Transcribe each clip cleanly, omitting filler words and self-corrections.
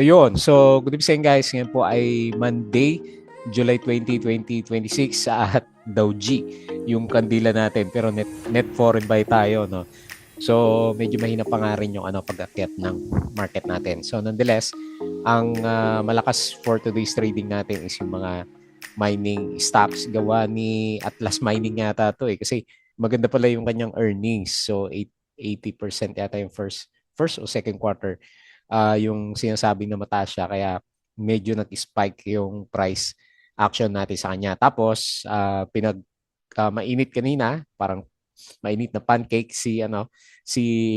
Ayun. So, good evening guys. Ngayon po ay Monday, July 20, 2026 at Dow G yung kandila natin. Pero net foreign buy tayo, no? So, medyo mahina pa nga rin yung pag-akyat ng market natin. So, nonetheless, ang malakas for today's trading natin is yung mga mining stocks. Gawa ni Atlas Mining yata to eh. Kasi maganda pala yung kanyang earnings. So, 80% yata yung first o second quarter yung sinasabi na mataas siya kaya medyo nag-spike yung price action natin sa kanya. Tapos mainit kanina, parang mainit na pancake si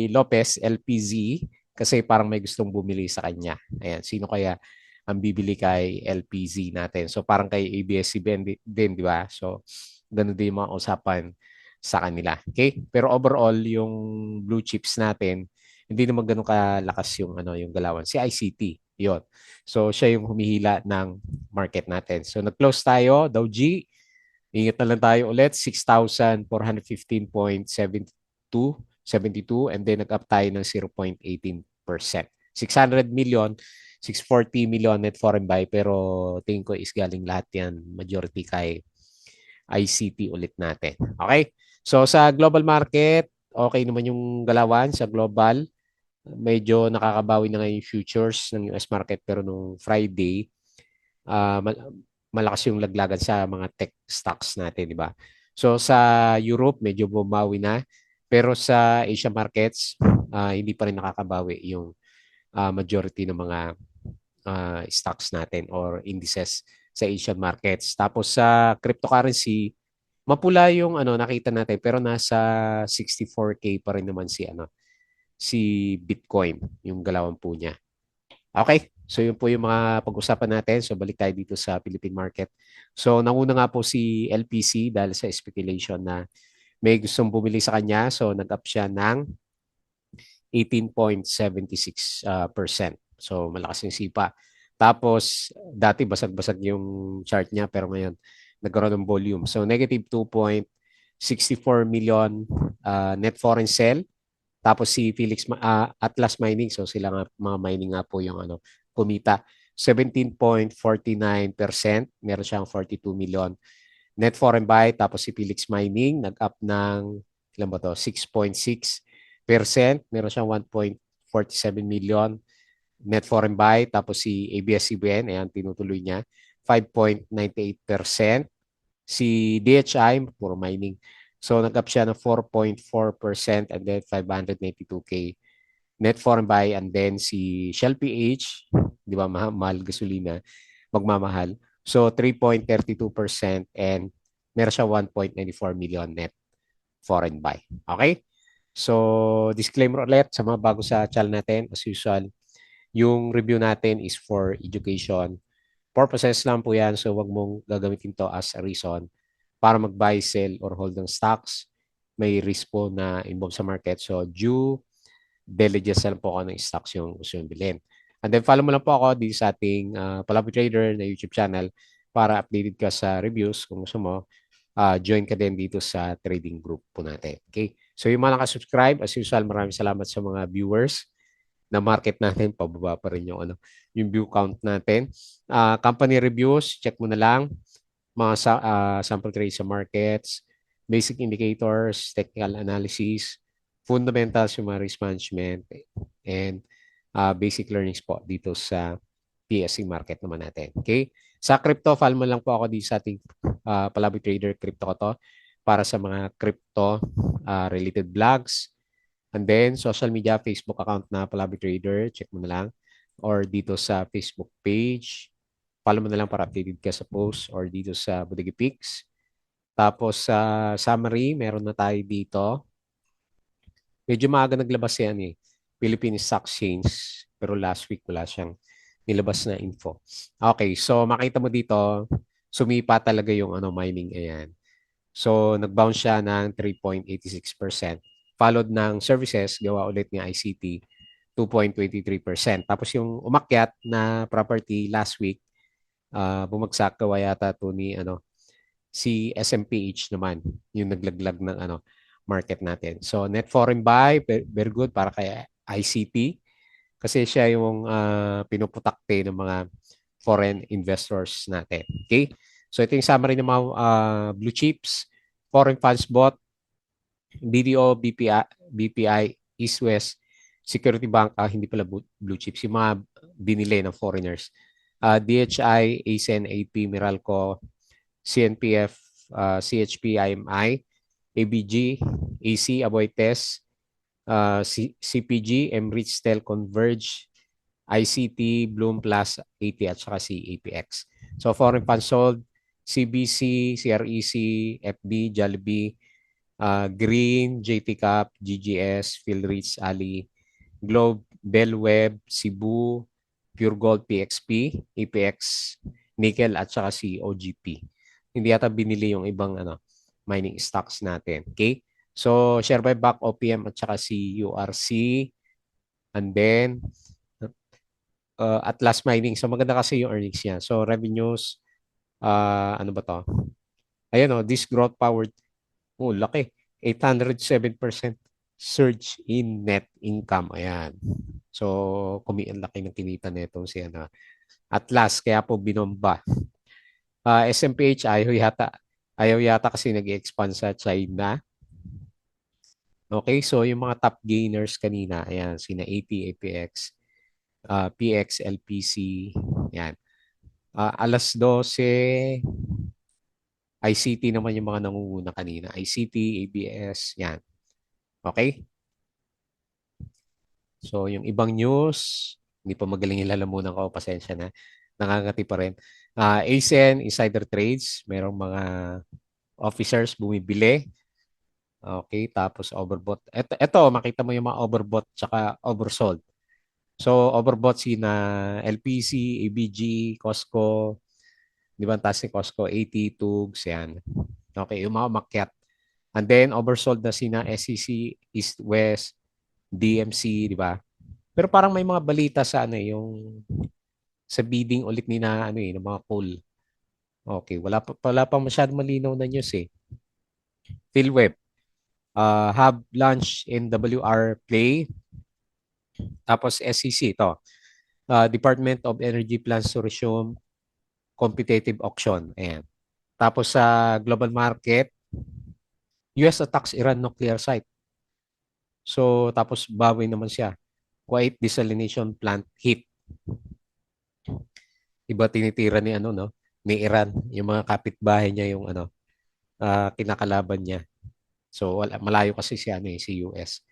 Lopez LPZ kasi parang may gustong bumili sa kanya. Ayan, sino kaya ang bibili kay LPZ natin? So parang kay ABS-CBN din, di ba? So ganun din yung mga usapan sa kanila. Okay? Pero overall, yung blue chips natin, hindi naman ganun kalakas yung galawan. Si ICT, yon. So siya yung humihila ng market natin. So nag-close tayo, Dow G, ingat na lang tayo ulit, 6,415.72 and then nag-up tayo ng 0.18%. 600 million, 640 million net foreign buy pero tingin ko is galing lahat yan majority kay ICT ulit natin. Okay? So sa global market, okay naman yung galawan sa global. Medyo nakakabawi na ngayon yung futures ng US market pero nung Friday, malakas yung laglagan sa mga tech stocks natin, di ba? So sa Europe, medyo bumawi na. Pero sa Asia markets, hindi pa rin nakakabawi yung majority ng mga stocks natin or indices sa Asian markets. Tapos sa cryptocurrency, mapula yung nakita natin pero nasa 64K pa rin naman si Bitcoin, yung galawan po niya. Okay, so yun po yung mga pag-usapan natin. So balik tayo dito sa Philippine market. So nanguna nga po si LPC dahil sa speculation na may gustong bumili sa kanya. So nag-up siya ng 18.76%. So malakas yung sipa. Tapos dati basag-basag yung chart niya pero ngayon nagkaroon ng volume. So negative 2.64 million net foreign sell. Tapos si Atlas Mining, so sila nga, mga mining nga po yung kumita. 17.49%, meron siyang 42 million net foreign buy. Tapos si Felix Mining, nag-up ng, ilan ba to? 6.6%, meron siyang 1.47 million net foreign buy. Tapos si ABS-CBN, ayan, tinutuloy niya, 5.98%. Si DHI, puro mining. So nag-up siya ng 4.4% and then 592K net foreign buy and then si Shell PH, di ba mahal gasolina, magmamahal. So 3.32% and meron siya 1.94 million net foreign buy. Okay? So disclaimer ulit sa mga bago sa channel natin, as usual, yung review natin is for education purposes lang po yan. So wag mong gagamitin to as a reason para mag-buy, sell, or hold ng stocks. May risk po na involved sa market. So due diligence lang po ako ng stocks yung gusto yung bilhin. And then follow mo lang po ako dito sa ating Palabi Trader na YouTube channel para updated ka sa reviews. Kung gusto mo, join ka din dito sa trading group po natin. Okay? So yung mga nakasubscribe, as usual, maraming salamat sa mga viewers na market natin, pababa pa rin yung view count natin. Company reviews, check mo na lang. Mga sample trades sa markets, basic indicators, technical analysis, fundamentals yung mga risk management, and basic learnings po dito sa PSC market naman natin. Okay? Sa crypto, follow mo lang po ako dito sa ating Palabi Trader Crypto ko to para sa mga crypto related vlogs. And then, social media, Facebook account na Palabi Trader, check mo na lang. Or dito sa Facebook page, follow mo na lang para updated ka sa post or dito sa Bodega Picks. Tapos sa summary, meron na tayo dito. Medyo maaga naglabas yan eh. Philippine Stock Exchange. Pero last week wala siyang nilabas na info. Okay, so makita mo dito, sumipa talaga yung mining. Ayan. So nag-bounce siya ng 3.86%. Followed ng services, gawa ulit ng ICT, 2.23%. Tapos yung umakyat na property last week, bumagsak gawa yata to ni si SMPH naman, yung naglaglag ng market natin. So net foreign buy, very good para kay ICT. kasi siya yung pinuputakte ng mga foreign investors natin. Okay? So ito yung summary ng mga blue chips, foreign funds bought, BDO, BPI, East West, Security Bank, hindi pala blue chips, yung mga binili ng foreigners. DHI, ASEN, AP, Meralco, CNPF, CHP, IMI, ABG, AC, Aboites, CPG, Emirates, Tel, Converge, ICT, Bloom Plus, AT at saka si APX. So foreign funds sold, CBC, CREC, FB, Jollibee, Green, JT Cap, GGS, Philreach, Ali, Globe, Bellweb, Cebu, Pure Gold, PXP, APX, Nickel at saka si OGP. Hindi yata binili yung ibang mining stocks natin. Okay? So share buyback, OPM at saka si URC, and then Atlas Mining. So maganda kasi yung earnings niya. So revenues, ano ba to? Ayan o, this growth powered, laki. 807% surge in net income. Ayan. So, ang laki ng kinita nito si Atlas, kaya po binomba. SMPH ayaw yata kasi nag-expand sa China. Okay, so yung mga top gainers kanina, ayan, sina AP, APX, PX, LPC, ayan. Alas 12, ICT naman yung mga nangunguna kanina. ICT, ABS, yan. Okay? So, yung ibang news, hindi pa magaling yung lalamunan ko, pasensya na. Nangangati pa rin. ASEN, insider trades, merong mga officers bumibili. Okay, tapos overbought. Ito, makita mo yung mga overbought tsaka oversold. So, overbought sina LPC, ABG, Costco, di ba ang taas ni Costco, 80, Tugs, yan. Okay, yung mga umakyat. And then, oversold na sina SEC, East West, DMC, di ba? Pero parang may mga balita sa yung sa bidding ulit ni na ng mga coal. Okay, wala pa masyadong malinaw na news eh. PhilWeb, have launch in WR Play. Tapos SEC ito. Department of Energy plans to resume competitive auction. Ayan. Tapos sa global market, US attacks Iran nuclear site. So tapos bawi naman siya. Kuwait desalination plant hit. Iba tinitira ni no, ni Iran, yung mga kapitbahay niya yung kinakalaban niya. So malayo kasi si US.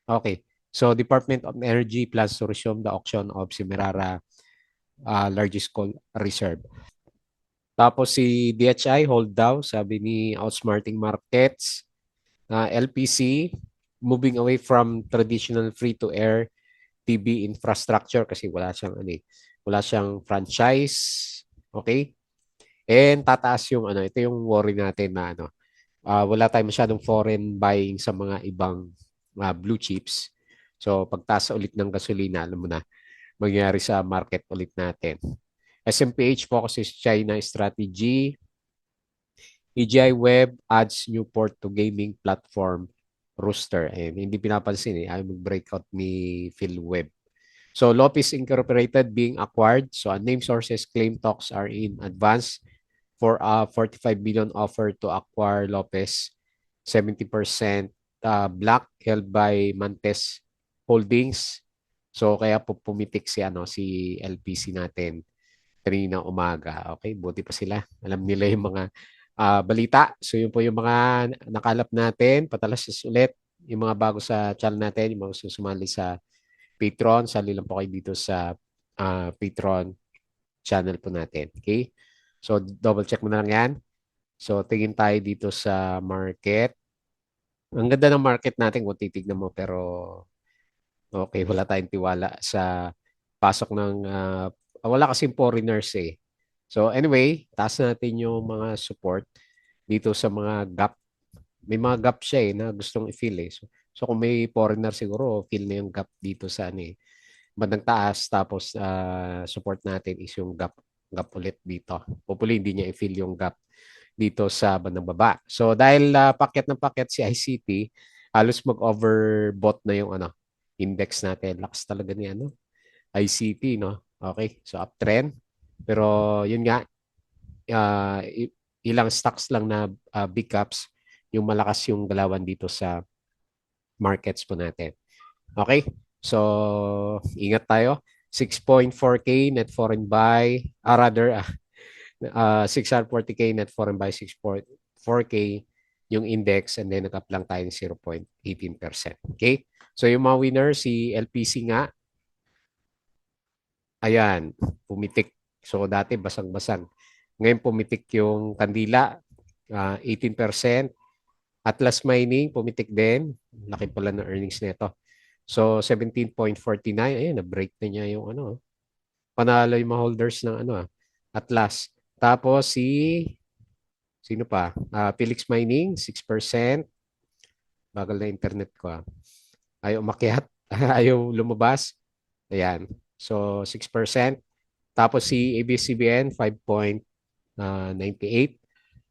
Okay. So Department of Energy plans to resume the auction of Semirara largest coal reserve. Tapos si DHI hold daw, sabi ni Outsmarting Markets, LPC moving away from traditional free-to-air TV infrastructure kasi wala siyang franchise. Okay? And tataas yung ito yung worry natin na wala tayong masyadong foreign buying sa mga ibang blue chips. So pagtaas ulit ng gasolina, alam mo na, mangyayari sa market ulit natin. SMPH focuses China strategy. EGI Web adds new port to gaming platform Rooster. Hindi pinapansin ayaw mag-breakout ni PhilWeb. So Lopez Incorporated being acquired. So name sources claim talks are in advance for a 45 million offer to acquire Lopez, 70% black held by Mantes Holdings. So kaya po pumitik si LPC natin kanina umaga. Okay, buti pa sila. Alam nila yung mga balita. So yun po yung mga nakalap natin. Patalas ulit yung mga bago sa channel natin, yung mga gusto sumali sa Patreon. Sali lang po kayo dito sa Patreon channel po natin. Okay? So double check mo na lang yan. So tingin tayo dito sa market. Ang ganda ng market natin kung titignan mo pero okay, wala tayong tiwala sa pasok ng wala kasing foreigners eh. So anyway, taas natin yung mga support dito sa mga gap. May mga gap siya na gustong i-fill eh. So kung may foreigner siguro, fill na yung gap dito sa bandang taas tapos support natin is yung gap ulit dito. Hopefully hindi niya i-fill yung gap dito sa bandang baba. So dahil packet ng packet si ICT, halos mag-overbought na yung index natin. Lakas talaga ni ICT, no? Okay, so uptrend. Pero yun nga, ilang stocks lang na big caps yung malakas yung galawan dito sa markets po natin. Okay? So, ingat tayo. 6.4K net foreign buy, rather 640K net foreign buy, 6.4K yung index and then nag-up lang tayo ng 0.18%. Okay? So yung mga winner, si LPC nga, ayan, pumitik. So dati basang-basang. Ngayon pumitik yung Kandila, 18%. Atlas Mining, pumitik din. Laki pala ng earnings nito. So 17.49, ayun, na-break na niya yung ano. Panalo yung mga holders ng ano, Atlas. Tapos sino pa? Felix Mining, 6%. Bagal na internet ko. Ayaw umakyat. Ayaw lumabas. Ayan. So, 6%. Tapos si ABS-CBN, 5.98.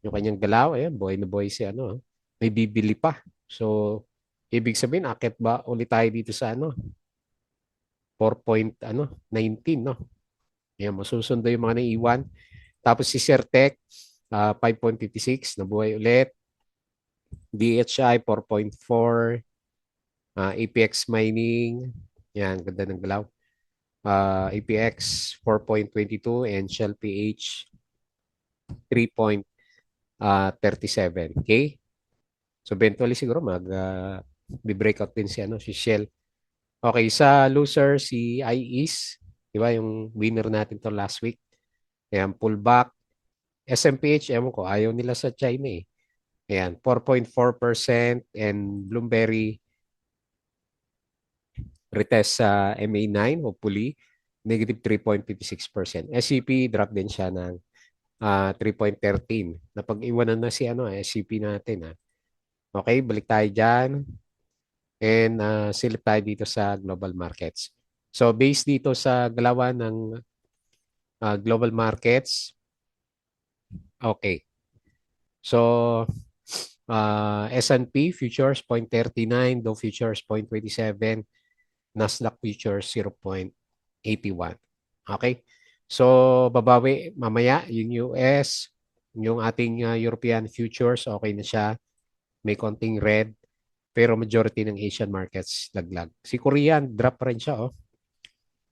Yung kanyang galaw, ayan, buhay na buhay si ano. May bibili pa. So, ibig sabihin, akit ba ulit tayo dito sa ano? 4.19, no? Ayan, masusundo yung mga naiiwan. Tapos si Certec, 5.56, nabuhay ulit. DHI, 4.4. APX Mining, yan, ganda ng galaw. APX 4.22 and Shell PH 3.37. Okay? So eventually siguro breakout din si ano si Shell. Okay, sa loser si IEAS, 'di ba yung winner natin to last week. Ayan, pullback. SMPH, ewan ko, ayaw nila sa China eh. Ayan, 4.4% and Bloomberry retest sa MA9, hopefully, negative 3.56%. SCP, drop din siya ng 3.13. Napag-iwanan na si SCP natin. Okay, balik tayo dyan. And silip tayo dito sa global markets. So, based dito sa galawan ng global markets, okay. So, S&P futures 0.39, Dow futures 0.27, Nasdaq futures 0.81. Okay? So, babawi mamaya yung US, yung ating European futures, okay na siya. May konting red, pero majority ng Asian markets laglag. Si Korean, drop pa rin siya. Oh.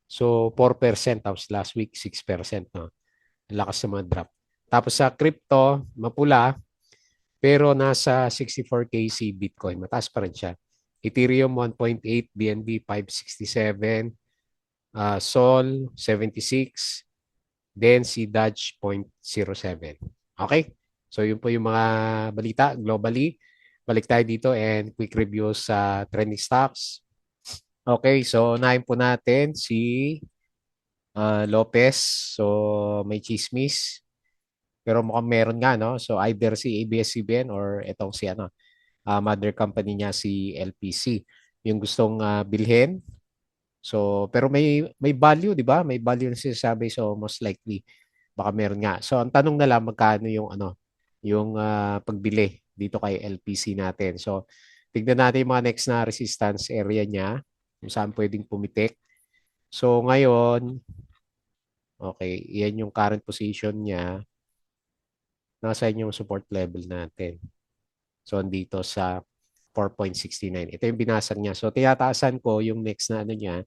So, 4%, tapos last week, 6%. No? Ang lakas sa mga drop. Tapos sa crypto, mapula, pero nasa 64K si Bitcoin. Mataas pa rin siya. Ethereum 1.8, BNB 567, Sol 76, then si Dodge 0.07. Okay? So yun po yung mga balita globally. Balik tayo dito and quick review sa trending stocks. Okay, so unahin po natin si Lopez. So may chismis. Pero mukhang meron nga, no? So either si ABS-CBN or itong si mother company niya si LPC. Yung gustong bilhin. So, pero may value, 'di ba? May value na sinasabi, so most likely baka meron nga. So, ang tanong na lang magkano yung yung pagbili dito kay LPC natin. So, tignan natin yung mga next na resistance area niya, kung saan pwedeng pumitik. So, ngayon, okay, yan yung current position niya. Nasa yung support level natin. So, andito sa 4.69. Ito yung binasag niya. So, tinataasan ko yung next na ano niya,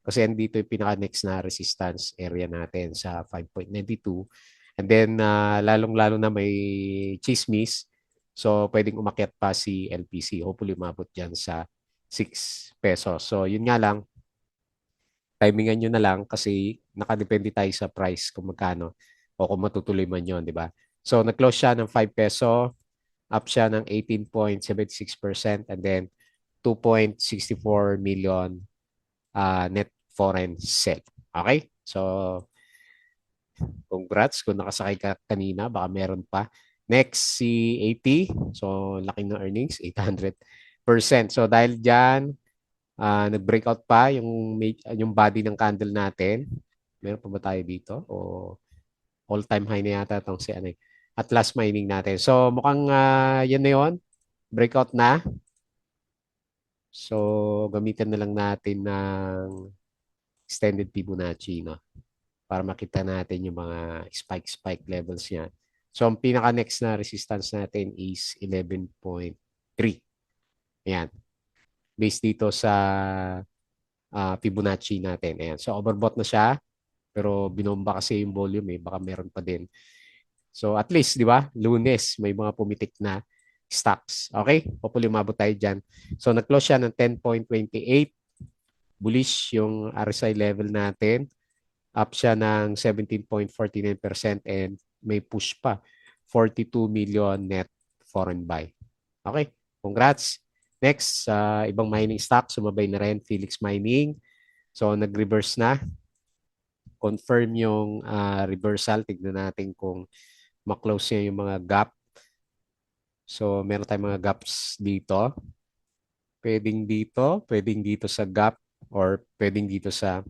kasi andito yung pinaka-next na resistance area natin sa 5.92. And then, lalong-lalo na may chismis. So, pwedeng umakyat pa si LPC. Hopefully, umabot dyan sa 6 pesos. So, yun nga lang, timingan nyo na lang kasi nakadepende tayo sa price kung magkano o kung matutuloy man yun, di ba? So, nag-close siya ng 5 peso, up siya ng 18.76% and then 2.64 million net foreign sale. Okay? So, congrats kung nakasakay ka kanina. Baka meron pa. Next, si 80. So, laki ng earnings, 800%. So, dahil dyan, nag-breakout pa yung body ng candle natin. Meron pa ba tayo dito? O all-time high na yata itong si Atlas Mining natin. So, mukhang yan na yun. Breakout na. So, gamitan na lang natin ng extended Fibonacci, no? Para makita natin yung mga spike levels niya. So, ang pinaka-next na resistance natin is 11.3. Ayan. Based dito sa Fibonacci natin. Ayan. So, overbought na siya. Pero binomba kasi yung volume eh. Baka meron pa din. So, at least, di ba? Lunes, may mga pumitik na stocks. Okay? Hopefully, umabot tayo dyan. So, nag-close siya ng 10.28. Bullish yung RSI level natin. Up siya ng 17.49% and may push pa. 42 million net foreign buy. Okay? Congrats. Next, ibang mining stock, sumabay na rin, Felix Mining. So, nag-reverse na. Confirm yung reversal. Tignan natin kung ma-close niya yung mga gap. So, meron tayong mga gaps dito. Pwedeng dito sa gap or pwedeng dito sa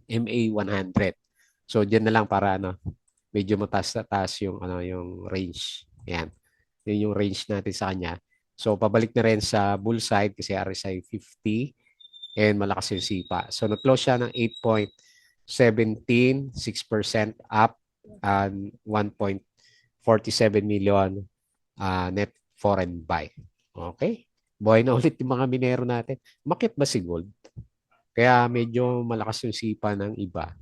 MA 100. So, diyan na lang para medyo mataas na taas yung yung range. Ayan. Yun yung range natin sa kanya. So, pabalik na rin sa bull side kasi RSI 50 and malakas yung sipa. So, nag-close siya ng 8.17, 6% up and 1.47 million net foreign buy. Okay? Buhay na ulit yung mga minero natin. Makit ba si gold? Kaya medyo malakas yung sipa ng iba.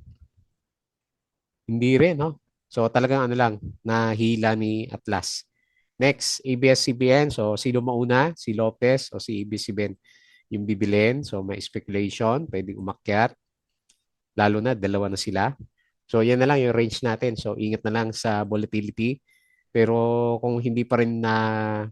Hindi rin, no? So talagang lang, nahila ni Atlas. Next, ABS-CBN. So sino mauna? Si Lopez o si ABS-CBN yung bibilin. So may speculation, pwedeng umakyat. Lalo na, dalawa na sila. So yan na lang yung range natin. So ingat na lang sa volatility. Pero kung hindi pa rin na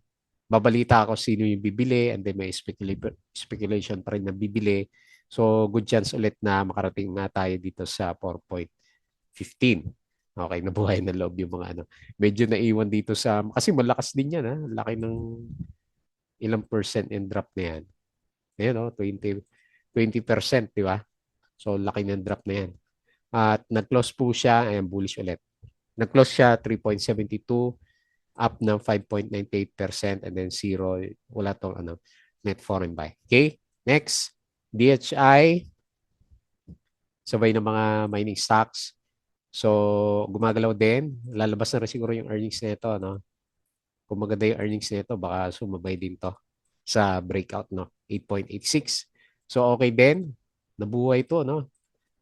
babalita ako sino yung bibili and then may speculation pa rin na bibili. So good chance ulit na makarating na tayo dito sa 4.15. Okay, nabuhay na loob yung mga Medyo naiwan dito sa, kasi malakas din yan Laki ng ilang percent in drop na yan. Ayan 20%, di ba? So laki ng drop na yan. At nag-close po siya, ayan, bullish ulit. Nag-close siya 3.72, up ng 5.98% and then 0, wala tong net foreign buy. Okay? Next, DHI, sabay ng mga mining stocks. So, gumagalaw din. Lalabas na rin siguro yung earnings nito, no? Kung maganda yung earnings nito, baka sumabay din to sa breakout, no? 8.86. So, okay din. Nabuhay to, no?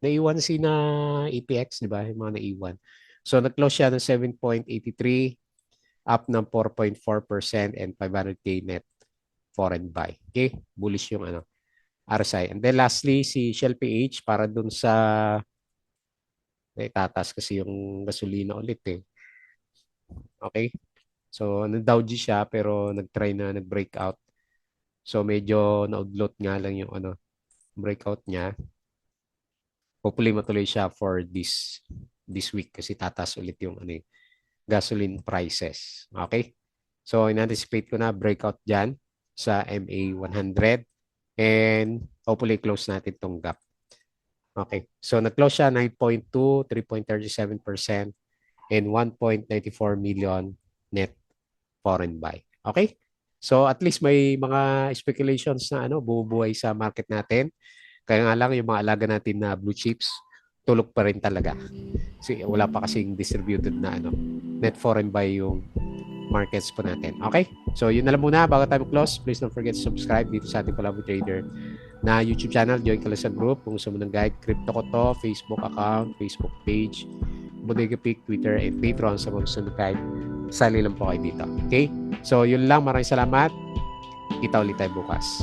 Naiwan si na APX, di ba? Yung mga naiwan. So, nag-close siya ng 7.83, up ng 4.4% and 500K net foreign buy. Okay? Bullish yung RSI. And then lastly, si Shell PH para dun sa tatas kasi yung gasolina ulit eh. Okay? So, nag-Dow siya pero nag-try na nag-breakout. So, medyo na-udlot nga lang yung breakout niya. Hopefully matuloy siya for this week kasi tatas ulit yung gasoline prices. Okay? So, in-anticipate ko na breakout dyan sa MA 100 and hopefully close natin tong gap. Okay. So, nag-close siya 9.2, 3.37% and 1.94 million net foreign buy. Okay? So, at least may mga speculations na bubuhay sa market natin. Kaya nga lang yung mga alaga natin na blue chips, tulog pa rin talaga. Kasi wala pa kasing distributed na net foreign buy yung markets po natin. Okay? So, yun na lang muna. Bago tayo close, please don't forget to subscribe dito sa ating Palabo Trader na YouTube channel. Join ka lang sa group kung gusto mo ng guide. Crypto ko to, Facebook account, Facebook page, Bodega Peak, Twitter, and Patreon sa mga gusto ng guide. Sali lang po kayo dito. Okay? So, yun lang. Maraming salamat. Kita ulit tayo bukas.